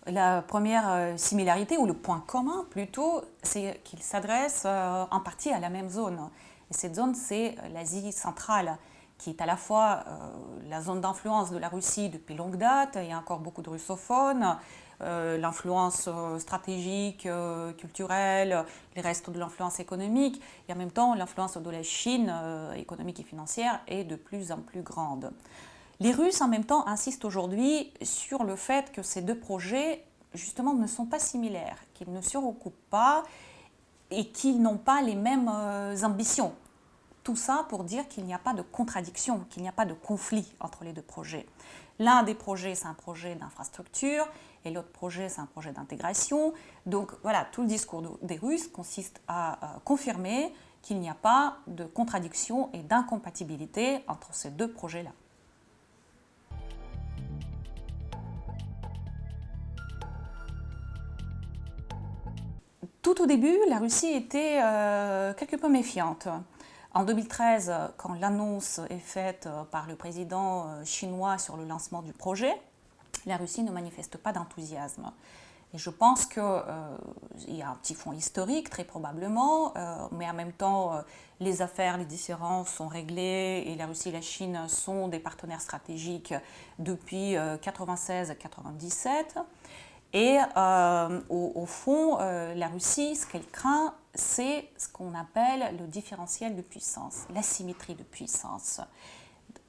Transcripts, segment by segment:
La première similarité, ou le point commun plutôt, c'est qu'ils s'adressent en partie à la même zone. Et cette zone, c'est l'Asie centrale, qui est à la fois la zone d'influence de la Russie depuis longue date. Il y a encore beaucoup de russophones, l'influence stratégique, culturelle, les restes de l'influence économique, et en même temps l'influence de la Chine économique et financière est de plus en plus grande. Les Russes, en même temps, insistent aujourd'hui sur le fait que ces deux projets, justement, ne sont pas similaires, qu'ils ne se recoupent pas et qu'ils n'ont pas les mêmes ambitions. Tout ça pour dire qu'il n'y a pas de contradiction, qu'il n'y a pas de conflit entre les deux projets. L'un des projets, c'est un projet d'infrastructure, et l'autre projet, c'est un projet d'intégration. Donc voilà, tout le discours des Russes consiste à confirmer qu'il n'y a pas de contradiction et d'incompatibilité entre ces deux projets-là. Tout au début, la Russie était quelque peu méfiante. En 2013, quand l'annonce est faite par le président chinois sur le lancement du projet, la Russie ne manifeste pas d'enthousiasme. Et je pense qu'il y a un petit fond historique, très probablement, mais en même temps, les affaires, les différends sont réglés et la Russie et la Chine sont des partenaires stratégiques depuis 1996-1997. Et au fond, la Russie, ce qu'elle craint, c'est ce qu'on appelle le différentiel de puissance, l'asymétrie de puissance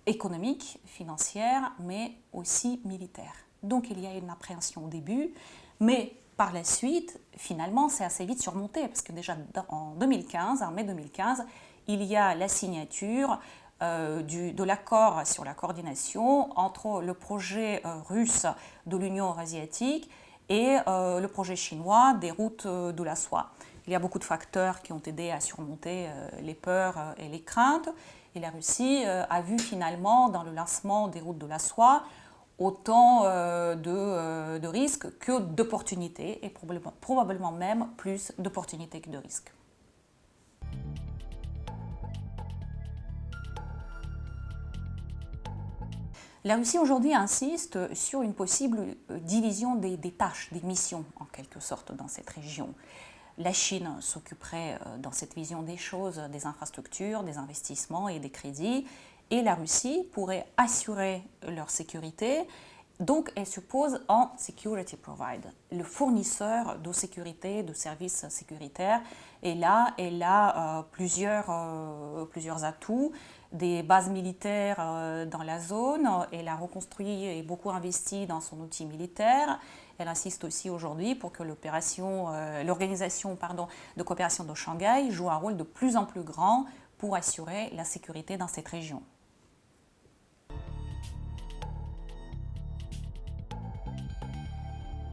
économique, financière, mais aussi militaire. Donc il y a une appréhension au début, mais par la suite, finalement, c'est assez vite surmonté, parce que déjà en mai 2015, il y a la signature de l'accord sur la coordination entre le projet russe de l'Union eurasiatique et le projet chinois des routes de la soie. Il y a beaucoup de facteurs qui ont aidé à surmonter les peurs et les craintes. Et la Russie a vu finalement dans le lancement des routes de la soie autant de risques que d'opportunités, et probablement même plus d'opportunités que de risques. La Russie aujourd'hui insiste sur une possible division des tâches, des missions en quelque sorte dans cette région. La Chine s'occuperait dans cette vision des choses, des infrastructures, des investissements et des crédits, et la Russie pourrait assurer leur sécurité. Donc elle se pose en security provider, le fournisseur de sécurité, de services sécuritaires. Et là, elle a plusieurs atouts, des bases militaires dans la zone, elle a reconstruit et beaucoup investi dans son outil militaire. Elle insiste aussi aujourd'hui pour que l'organisation de coopération de Shanghai joue un rôle de plus en plus grand pour assurer la sécurité dans cette région.